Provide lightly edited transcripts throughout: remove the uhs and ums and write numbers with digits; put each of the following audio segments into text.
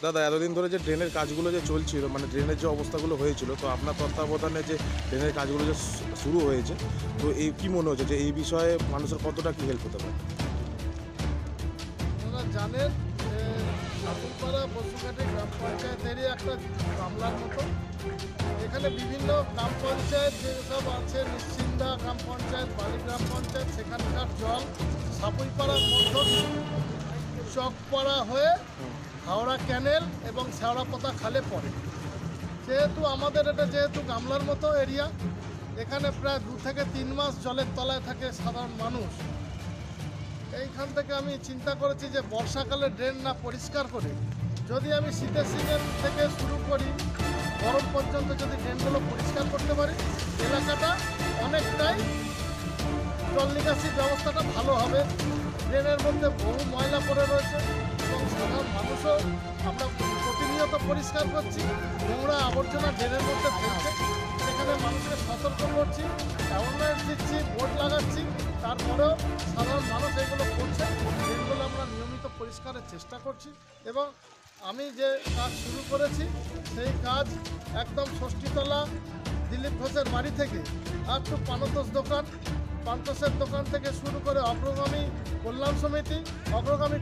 দাদা এতদিন ধরে যে ড্রেনের কাজগুলো যে চলছিল, মানে ড্রেনের যে অবস্থাগুলো হয়েছিল, তো আপনার তত্ত্বাবধানে যে ড্রেনের কাজগুলো যে শুরু হয়েছে, তো এই কি মনে হচ্ছে যে এই বিষয়ে মানুষের কতটা কি হেল্প হতে পারে? আপনারা জানেন যে ঠাকুরপাড়া বসুঘাটি গ্রাম পঞ্চায়েতেরই একটা মামলার মতো। এখানে বিভিন্ন গ্রাম পঞ্চায়েত যেসব আছে, নিশ্চিন্দা গ্রাম পঞ্চায়েত, বালি গ্রাম পঞ্চায়েত, সেখানকার জল সাপুইপাড়ার মধ্য চকপাড়া হয়ে হাওড়া ক্যানেল এবং শেওড়াপোতা খালে পড়ে। যেহেতু আমাদের এটা যেহেতু গামলার মতো এরিয়া, এখানে প্রায় 2 থেকে 3 মাস জলের তলায় থাকে সাধারণ মানুষ। এইখান থেকে আমি চিন্তা করেছি যে বর্ষাকালে ড্রেন না পরিষ্কার করে যদি আমি শীতের সিজন থেকে শুরু করি গরম পর্যন্ত যদি ড্রেনগুলো পরিষ্কার করতে পারি, এলাকাটা অনেকটাই জল নিকাশির ব্যবস্থাটা ভালো হবে। ড্রেনের মধ্যে বহু ময়লা পড়ে রয়েছে এবং সাধারণ মানুষও আমরা প্রতিনিয়ত পরিষ্কার করছি, নোংরা আবর্জনা ড্রেনের মধ্যে ফেলছে। সেখানে মানুষকে সতর্ক করছি, অ্যাওয়ারনেস দিচ্ছি, বোর্ড লাগাচ্ছি, তারপরেও সাধারণ মানুষ এগুলো করছে। ড্রেনগুলো আমরা নিয়মিত পরিষ্কারের চেষ্টা করছি এবং আমি যে কাজ শুরু করেছি সেই কাজ একদম ষষ্ঠীতলা দিলীপ ঘোষের বাড়ি থেকে আর টু পানতোষ দোকান, পানতোষের দোকান থেকে শুরু করে অগ্রগামী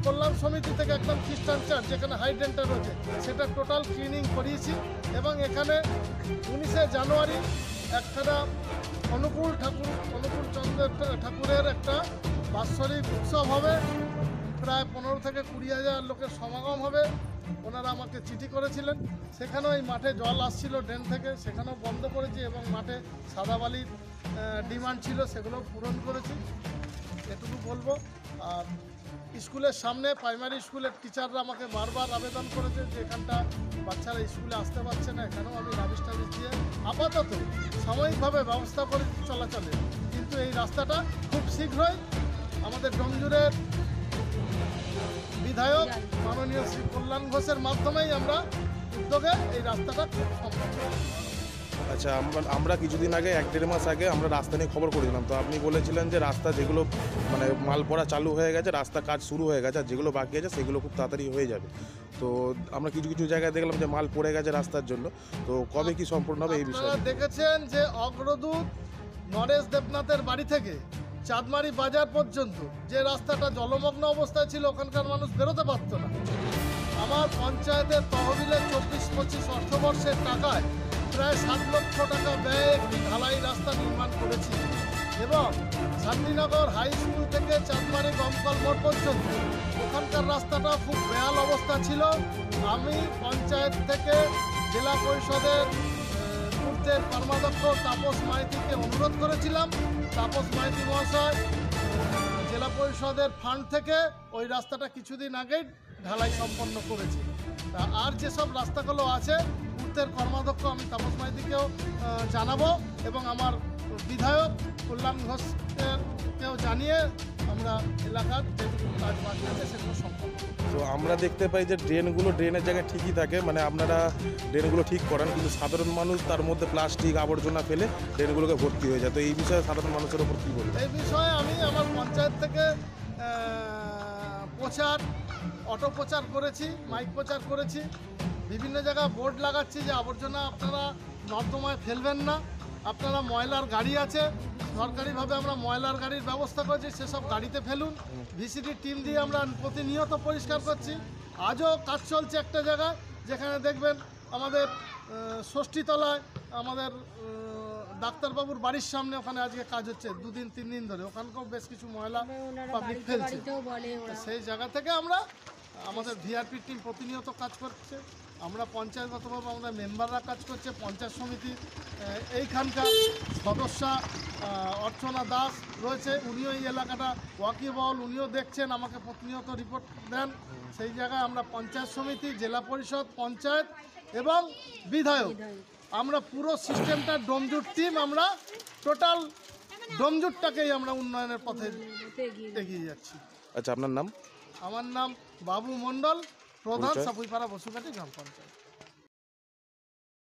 কল্যাণ সমিতি থেকে একদম খ্রিস্টান চার্চ যেখানে হাইড্রেনটা রয়েছে সেটা টোটাল ক্লিনিং করিয়েছি। এবং এখানে 19শে জানুয়ারি একটা অনুকূল চন্দ্র ঠাকুরের একটা বাৎসরিক উৎসব হবে। প্রায় 15 থেকে 20,000 লোকের সমাগম হবে। ওনারা আমাকে চিঠি করেছিলেন, সেখানেও এই মাঠে জল আসছিল ড্রেন থেকে, সেখানেও বন্ধ করেছি এবং মাঠে সাদা বালির ডিমান্ড ছিল, সেগুলো পূরণ করেছি। এটুকু বলবো। আর স্কুলের সামনে প্রাইমারি স্কুলের টিচাররা আমাকে বারবার আবেদন করেছে যে এখানটা বাচ্চারা স্কুলে আসতে পারছে না, এখানেও আমি রাবিশ টাবিশ দিয়ে আপাতত সাময়িকভাবে ব্যবস্থা করে চলাচলে। কিন্তু এই রাস্তাটা খুব শীঘ্রই আমাদের ডোমজুরের বিধায়ক মাননীয় শ্রী কল্যাণ ঘোষের মাধ্যমেই আমরা উদ্যোগে এই রাস্তাটা খুব সম্ভব। আচ্ছা, আমরা কিছুদিন আগে 1-1.5 মাস আগে আমরা রাস্তা নিয়ে খবর করেছিলাম, তো আপনি বলেছিলেন যে রাস্তা যেগুলো মানে মাল পড়া চালু হয়ে গেছে, রাস্তা কাজ শুরু হয়ে গেছে, আর যেগুলো বাকি আছে সেগুলো খুব তাড়াতাড়ি হয়ে যাবে। তো আমরা কিছু কিছু জায়গায় দেখলাম যে মাল পড়ে গেছে রাস্তার জন্য, তো কবে কি সম্পূর্ণ হবে এই বিষয়ে? আপনারা দেখেছেন যে অগ্রদূত নরেশ দেবনাথের বাড়ি থেকে চাঁদমারি বাজার পর্যন্ত যে রাস্তাটা জলমগ্ন অবস্থায় ছিল, ওখানকার মানুষ বেরোতে পারতো না। আমার পঞ্চায়েতের তহবিলে 24-25 অর্থবর্ষের টাকায় প্রায় 7 লক্ষ টাকা ব্যয়ে একটি ঢালাই রাস্তা নির্মাণ করেছি এবং শান্তিনগর হাই স্কুল থেকে চাঁদমারি গমকল মোড় পর্যন্ত ওখানকার রাস্তাটা খুব বেহাল অবস্থা ছিল। আমি পঞ্চায়েত থেকে জেলা পরিষদের পূর্তের কর্মাধ্যক্ষ তাপস মাইতিকে অনুরোধ করেছিলাম। তাপস মাইতি মহাশয় জেলা পরিষদের ফান্ড থেকে ওই রাস্তাটা কিছুদিন আগেই ঢালাই সম্পন্ন করেছে। আর যেসব রাস্তাগুলো আছে পূর্তের কর্মাধ্যক্ষ আমি তাপস মাইতিকেও জানাবো এবং আমার বিধায়ক কল্যাণ ঘোষকেও জানিয়ে আমরা এলাকার যেটুকু কাজ বাকি আছে সেগুলো সম্পন্ন। তো আমরা দেখতে পাই যে ড্রেনের জায়গায় ঠিকই থাকে, মানে আপনারা ড্রেনগুলো ঠিক করান, কিন্তু সাধারণ মানুষ তার মধ্যে প্লাস্টিক আবর্জনা ফেলে ড্রেনগুলোকে ভর্তি হয়ে যায়। তো এই বিষয়ে সাধারণ মানুষের ওপর কী বলবেন? এই বিষয়ে আমি আমার পঞ্চায়েত থেকে অটো প্রচার করেছি, মাইক প্রচার করেছি, বিভিন্ন জায়গায় বোর্ড লাগাচ্ছি যে আবর্জনা আপনারা নর্দমায় ফেলবেন না, আপনারা ময়লার গাড়ি আছে, সরকারিভাবে আমরা ময়লার গাড়ির ব্যবস্থা করেছি, সেসব গাড়িতে ফেলুন। ভিসিডির টিম দিয়ে আমরা প্রতিনিয়ত পরিষ্কার করছি। আজও কাজ চলছে একটা জায়গায়, যেখানে দেখবেন আমাদের ষষ্ঠীতলায় আমাদের ডাক্তারবাবুর বাড়ির সামনে, ওখানে আজকে কাজ হচ্ছে 2-3 দিন ধরে, ওখানকেও বেশ কিছু ময়লা পাবলিক ফেলছে। সেই জায়গা থেকে আমরা আমাদের ভিআরপি টিম প্রতিনিয়ত কাজ করছে। আমরা পঞ্চায়েতগতভাবে আমাদের মেম্বাররা কাজ করছে, পঞ্চায়েত সমিতি এইখানকার সদস্যা অর্চনা দাস রয়েছে, উনিও এই এলাকাটা ওয়াকিবহল, উনিও দেখছেন, আমাকে প্রতিনিয়ত রিপোর্ট দেন। সেই জায়গায় আমরা পঞ্চায়েত সমিতি, জেলা পরিষদ, পঞ্চায়েত এবং বিধায়ক, আমরা পুরো সিস্টেমটা ডোমজুট টিম, আমরা টোটাল ডোমজুটটাকেই আমরা উন্নয়নের পথে এগিয়ে যাচ্ছি। আচ্ছা, আপনার নাম? আমার নাম বাবু মণ্ডল, প্রধান সাপুইপাড়া বসুঘাটি গ্রাম পঞ্চায়েত।